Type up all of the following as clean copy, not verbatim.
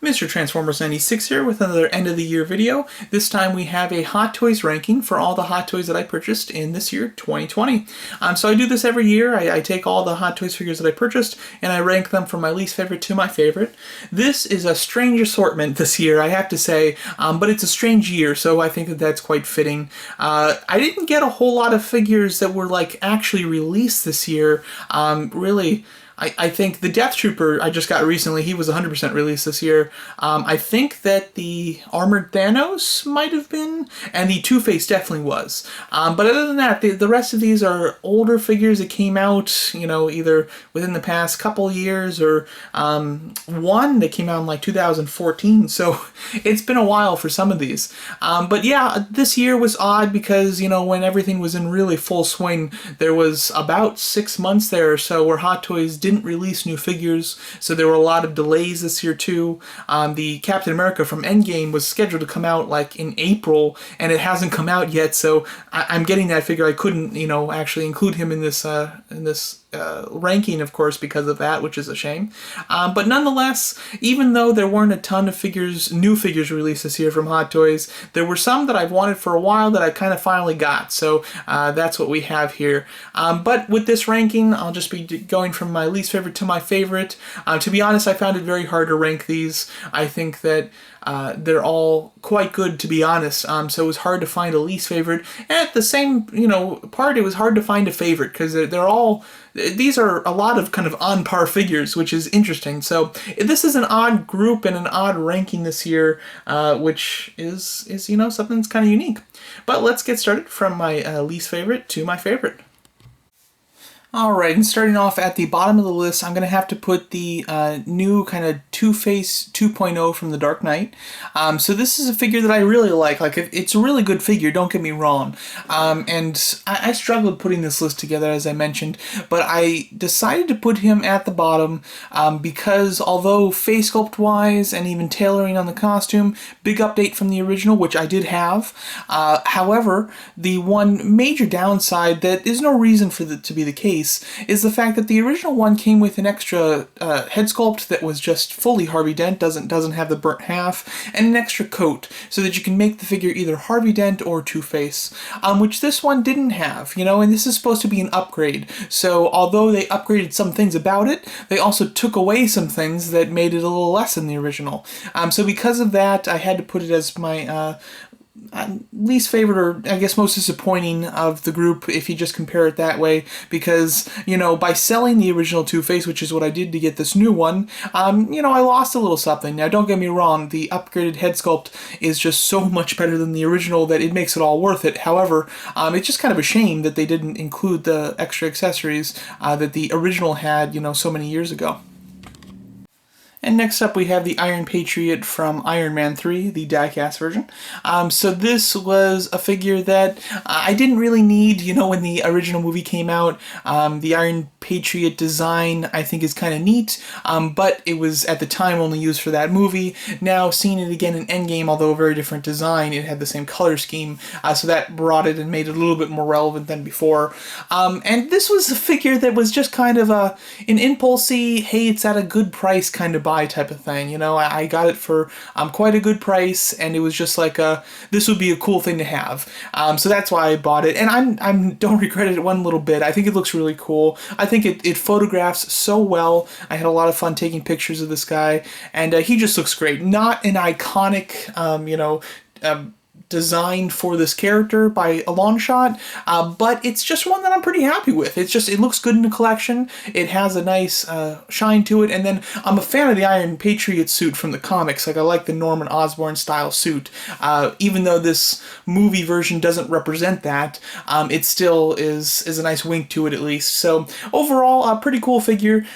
Mr. Transformers 96 here with another end of the year video. This time we have a Hot Toys ranking for all the Hot Toys that I purchased in this year, 2020. So I do this every year. I take all the Hot Toys figures that I purchased and I rank them from my least favorite to my favorite. This is a strange assortment this year, I have to say, but it's a strange year, so I think that that's quite fitting. I didn't get a whole lot of figures that were like actually released this year. Really, I think the Death Trooper I just got recently, he was 100% released this year. I think that the Armored Thanos might have been, and the TwoFace definitely was. But other than that, the rest of these are older figures that came out, you know, either within the past couple years or one that came out in like 2014. So it's been a while for some of these. But yeah, this year was odd because, you know, when everything was in really full swing, there was about 6 months there or so where Hot Toys didn't release new figures, so there were a lot of delays this year too. The Captain America from Endgame was scheduled to come out like in April, and it hasn't come out yet, so I'm getting that figure. I couldn't, you know, actually include him in this ranking, of course, because of that, which is a shame. But nonetheless, even though there weren't a ton of figures, new figures released this year from Hot Toys, there were some that I've wanted for a while that I kind of finally got, so that's what we have here. But with this ranking, I'll just be going from my least favorite to my favorite. To be honest, I found it very hard to rank these. I think that they're all quite good, to be honest, so it was hard to find a least favorite, and at the same, you know, part, it was hard to find a favorite, because these are a lot of kind of on par figures, which is interesting. So this is an odd group and an odd ranking this year, which is you know, something that's kind of unique. But let's get started from my least favorite to my favorite. Alright, and starting off at the bottom of the list, I'm going to have to put the new kind of TwoFace 2.0 from The Dark Knight. So this is a figure that I really like. Like, it's a really good figure, don't get me wrong. And I struggled putting this list together, as I mentioned, but I decided to put him at the bottom because although face sculpt-wise and even tailoring on the costume, big update from the original, which I did have. However, the one major downside that there's no reason for it to be the case is the fact that the original one came with an extra head sculpt that was just fully Harvey Dent, doesn't have the burnt half, and an extra coat so that you can make the figure either Harvey Dent or Two-Face, which this one didn't have, you know, and this is supposed to be an upgrade. So although they upgraded some things about it, they also took away some things that made it a little less than the original. So because of that, I had to put it as my least favorite, or I guess most disappointing of the group, if you just compare it that way, because, you know, by selling the original Two-Face, which is what I did to get this new one, you know, I lost a little something. Now, don't get me wrong, the upgraded head sculpt is just so much better than the original that it makes it all worth it. However, it's just kind of a shame that they didn't include the extra accessories that the original had, you know, so many years ago. And next up we have the Iron Patriot from Iron Man 3, the die-cast version. So this was a figure that I didn't really need, you know, when the original movie came out. The Iron Patriot design, I think, is kind of neat, but it was at the time only used for that movie. Now, seeing it again in Endgame, although a very different design, it had the same color scheme, so that brought it and made it a little bit more relevant than before. And this was a figure that was just kind of an impulsy, hey, it's at a good price kind of buy type of thing. You know, I got it for quite a good price, and it was just like this would be a cool thing to have. So that's why I bought it, and I don't regret it one little bit. I think it looks really cool. I think it photographs so well. I had a lot of fun taking pictures of this guy, and he just looks great. Not an iconic, you know, designed for this character by a long shot, but it's just one that I'm pretty happy with. It looks good in the collection. It has a nice shine to it, and then I'm a fan of the Iron Patriot suit from the comics. Like, I like the Norman Osborn style suit. Even though this movie version doesn't represent that, it still is a nice wink to it at least. So overall, a pretty cool figure.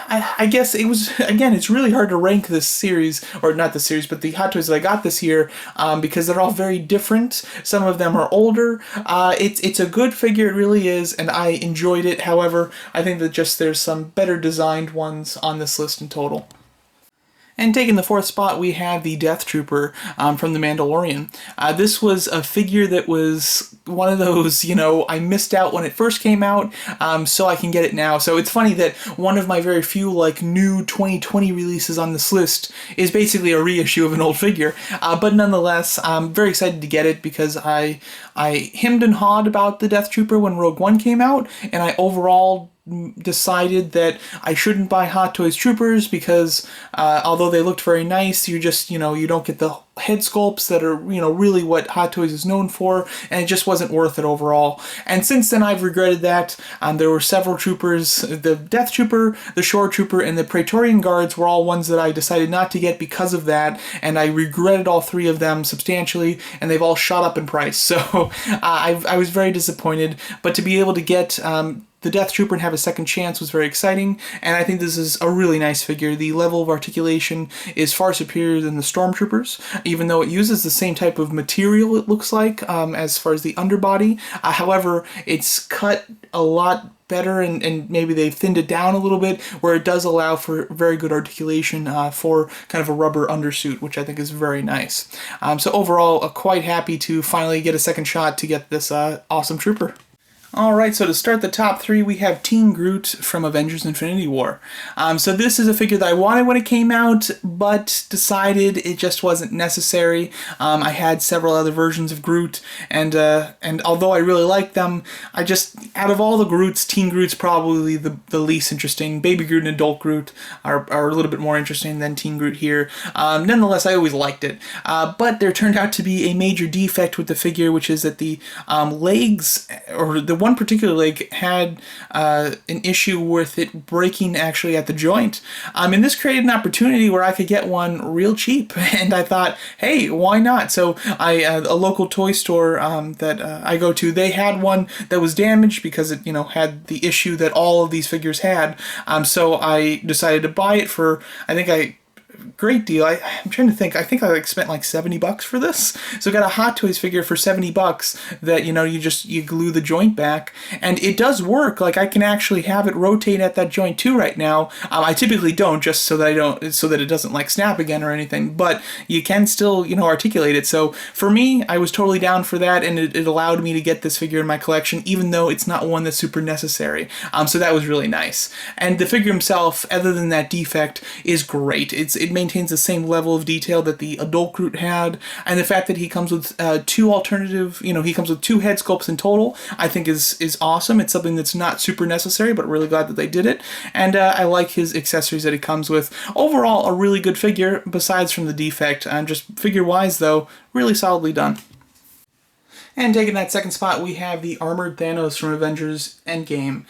I guess it was, again, it's really hard to rank this series, or not this series, but the Hot Toys that I got this year, because they're all very different. Some of them are older. It's a good figure, it really is, and I enjoyed it. However, I think that just there's some better designed ones on this list in total. And taking the fourth spot, we have the Death Trooper from The Mandalorian. This was a figure that was one of those, I missed out when it first came out, so I can get it now. So it's funny that one of my very few, new 2020 releases on this list is basically a reissue of an old figure. But nonetheless, I'm very excited to get it because I hemmed and hawed about the Death Trooper when Rogue One came out, and I overall decided that I shouldn't buy Hot Toys Troopers because although they looked very nice, you just, you don't get the head sculpts that are, really what Hot Toys is known for, and it just wasn't worth it overall. And since then I've regretted that. There were several troopers, the Death Trooper, the Shore Trooper, and the Praetorian Guards were all ones that I decided not to get because of that, and I regretted all three of them substantially, and they've all shot up in price. So I was very disappointed, but to be able to get the Death Trooper and have a second chance was very exciting, and I think this is a really nice figure. The level of articulation is far superior than the Stormtroopers, even though it uses the same type of material, it looks like, as far as the underbody. However, it's cut a lot better, and maybe they've thinned it down a little bit, where it does allow for very good articulation for kind of a rubber undersuit, which I think is very nice. So overall, quite happy to finally get a second shot to get this awesome trooper. Alright, so to start the top three, we have Teen Groot from Avengers Infinity War. So this is a figure that I wanted when it came out, but decided it just wasn't necessary. I had several other versions of Groot, and although I really like them, out of all the Groots, Teen Groot's probably the least interesting. Baby Groot and Adult Groot are a little bit more interesting than Teen Groot here. Nonetheless, I always liked it. But there turned out to be a major defect with the figure, which is that the legs, or the one particular leg, had an issue with it breaking actually at the joint. And this created an opportunity where I could get one real cheap, and I thought, hey, why not? So a local toy store that I go to, they had one that was damaged because it had the issue that all of these figures had. So I decided to buy it for, great deal. I'm trying to think. I think I spent like $70 for this. So I got a Hot Toys figure for $70 that you glue the joint back, and it does work. Like, I can actually have it rotate at that joint too right now. I typically don't, just so that it doesn't like snap again or anything. But you can still articulate it. So for me, I was totally down for that, and it allowed me to get this figure in my collection, even though it's not one that's super necessary. So that was really nice. And the figure himself, other than that defect, is great. It maintains the same level of detail that the Adult Groot had, and the fact that he comes with two alternative, he comes with two head sculpts in total, I think is awesome. It's something that's not super necessary, but really glad that they did it, and I like his accessories that he comes with. Overall, a really good figure, besides from the defect. Just figure-wise, though, really solidly done. And taking that second spot, we have the Armored Thanos from Avengers Endgame.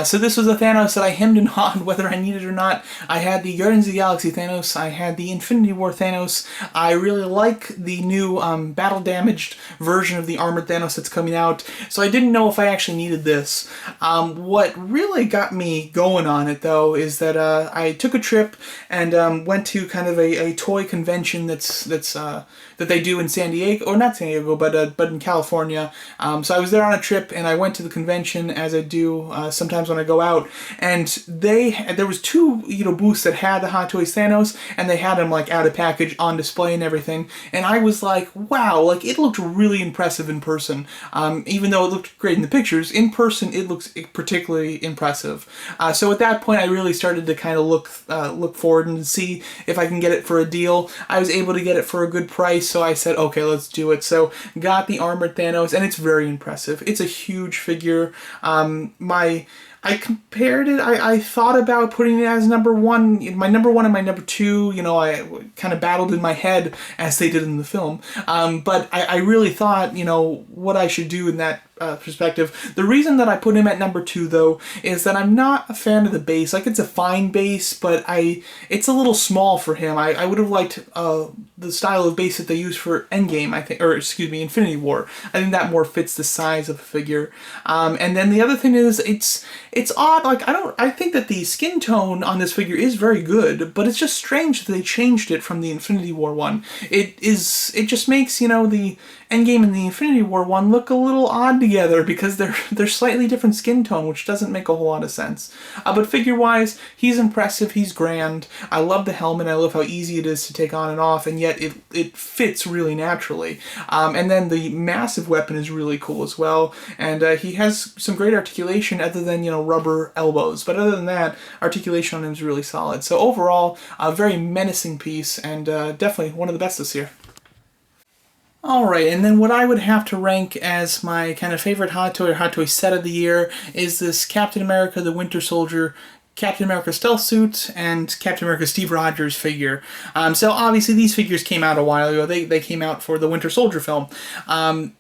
So this was a Thanos that I hemmed and hawed whether I needed or not. I had the Guardians of the Galaxy Thanos, I had the Infinity War Thanos. I really like the new battle-damaged version of the Armored Thanos that's coming out, so I didn't know if I actually needed this. What really got me going on it, though, is that I took a trip and went to kind of a toy convention that they do in San Diego, or not San Diego, but in California. So I was there on a trip, and I went to the convention, as I do sometimes when I go out, and there was two booths that had the Hot Toys Thanos, and they had them like out of package on display and everything, and I was like, wow, like it looked really impressive in person. Even though it looked great in the pictures, in person it looks particularly impressive. So at that point I really started to kind of look forward and see if I can get it for a deal. I was able to get it for a good price, so I said, okay, let's do it. So got the Armored Thanos, and it's very impressive. It's a huge figure. I compared it, I thought about putting it as number one and my number two, I kind of battled in my head as they did in the film. But I really thought, what I should do in that perspective. The reason that I put him at number two, though, is that I'm not a fan of the base. Like, it's a fine base, but it's a little small for him. I would have liked the style of base that they used for Endgame, I think, or excuse me, Infinity War. I think that more fits the size of a figure. And then the other thing is, it's odd. Like, I think that the skin tone on this figure is very good, but it's just strange that they changed it from the Infinity War one. It just makes, the Endgame and the Infinity War one look a little odd together. together because they're slightly different skin tone, which doesn't make a whole lot of sense. But figure-wise, he's impressive, he's grand. I love the helmet, I love how easy it is to take on and off, and yet it fits really naturally. And then the massive weapon is really cool as well, and he has some great articulation other than, rubber elbows. But other than that, articulation on him is really solid. So overall, a very menacing piece, and definitely one of the best this year. Alright, and then what I would have to rank as my kind of favorite Hot Toy or Hot Toy set of the year is this Captain America the Winter Soldier, Captain America stealth suit, and Captain America Steve Rogers figure. So obviously these figures came out a while ago. They came out for the Winter Soldier film.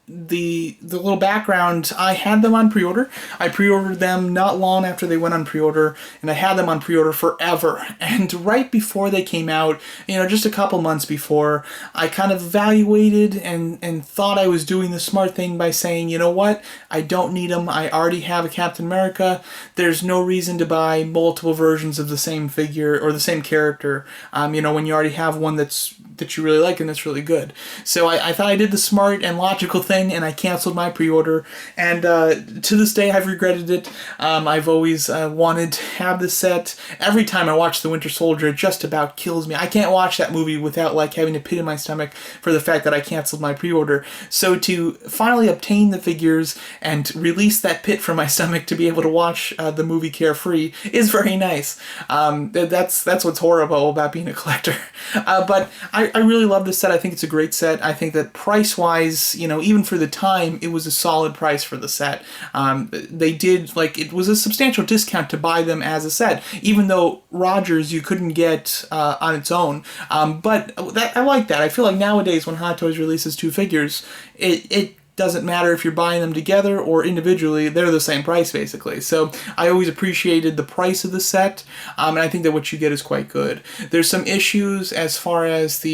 The little background, I had them on pre-order. I pre-ordered them not long after they went on pre-order, and I had them on pre-order forever. And right before they came out, just a couple months before, I kind of evaluated and thought I was doing the smart thing by saying, you know what, I don't need them. I already have a Captain America. There's no reason to buy multiple versions of the same figure or the same character, when you already have one that you really like and that's really good. So I thought I did the smart and logical thing, and I canceled my pre-order, and to this day I've regretted it. I've always wanted to have this set. Every time I watch The Winter Soldier, it just about kills me. I can't watch that movie without having a pit in my stomach for the fact that I canceled my pre-order. So to finally obtain the figures and release that pit from my stomach to be able to watch the movie carefree is very nice. That's what's horrible about being a collector. But I really love this set. I think it's a great set. I think that price-wise, even for the time, it was a solid price for the set. They did, it was a substantial discount to buy them as a set, even though Rogers you couldn't get on its own. But I like that. I feel like nowadays when Hot Toys releases two figures, it doesn't matter if you're buying them together or individually, they're the same price basically. So I always appreciated the price of the set, and I think that what you get is quite good. There's some issues as far as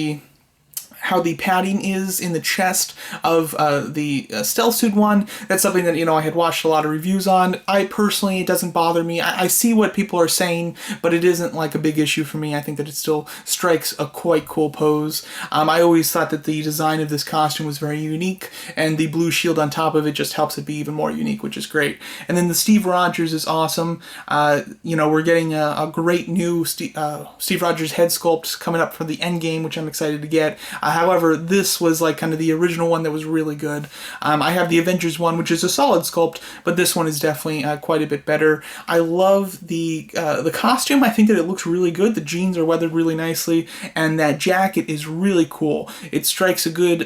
how the padding is in the chest of the stealth suit one. That's something that, I had watched a lot of reviews on. I personally, it doesn't bother me. I see what people are saying, but it isn't a big issue for me. I think that it still strikes a quite cool pose. I always thought that the design of this costume was very unique, and the blue shield on top of it just helps it be even more unique, which is great. And then the Steve Rogers is awesome. We're getting a great new Steve Rogers head sculpt coming up for the Endgame, which I'm excited to get. However, this was kind of the original one that was really good. I have the Avengers one, which is a solid sculpt, but this one is definitely quite a bit better. I love the costume. I think that it looks really good. The jeans are weathered really nicely, and that jacket is really cool. It strikes a good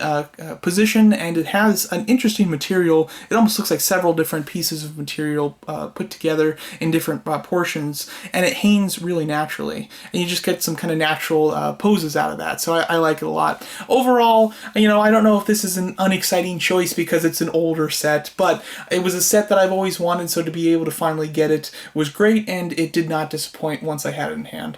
position, and it has an interesting material. It almost looks like several different pieces of material put together in different portions, and it hangs really naturally, and you just get some kind of natural poses out of that. So I like it a lot. Overall, I don't know if this is an unexciting choice because it's an older set, but it was a set that I've always wanted, so to be able to finally get it was great, and it did not disappoint once I had it in hand.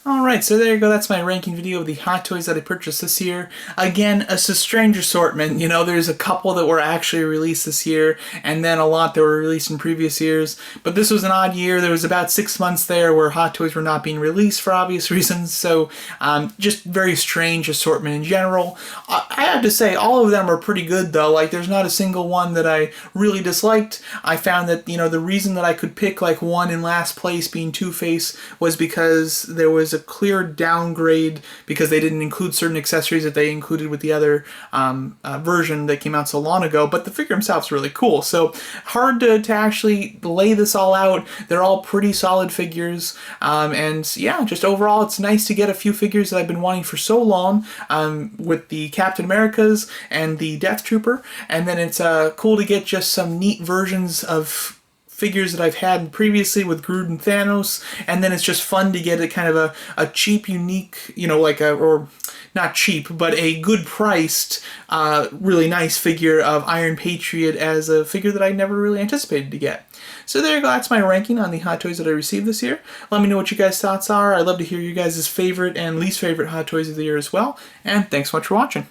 Alright, so there you go. That's my ranking video of the Hot Toys that I purchased this year. Again, it's a strange assortment. There's a couple that were actually released this year, and then a lot that were released in previous years. But this was an odd year. There was about 6 months there where Hot Toys were not being released for obvious reasons, so just very strange assortment in general. I have to say, all of them are pretty good, though. There's not a single one that I really disliked. I found that, the reason that I could pick, one in last place being TwoFace was because there was a clear downgrade because they didn't include certain accessories that they included with the other version that came out so long ago, but the figure himself's really cool. So hard to actually lay this all out. They're all pretty solid figures, and yeah, just overall it's nice to get a few figures that I've been wanting for so long, with the Captain Americas and the Death Trooper, and then it's cool to get just some neat versions of figures that I've had previously with Groot and Thanos, and then it's just fun to get a kind of a cheap, unique, or not cheap, but a good priced, really nice figure of Iron Patriot as a figure that I never really anticipated to get. So there you go, that's my ranking on the Hot Toys that I received this year. Let me know what you guys' thoughts are. I'd love to hear you guys' favorite and least favorite Hot Toys of the year as well, and thanks so much for watching.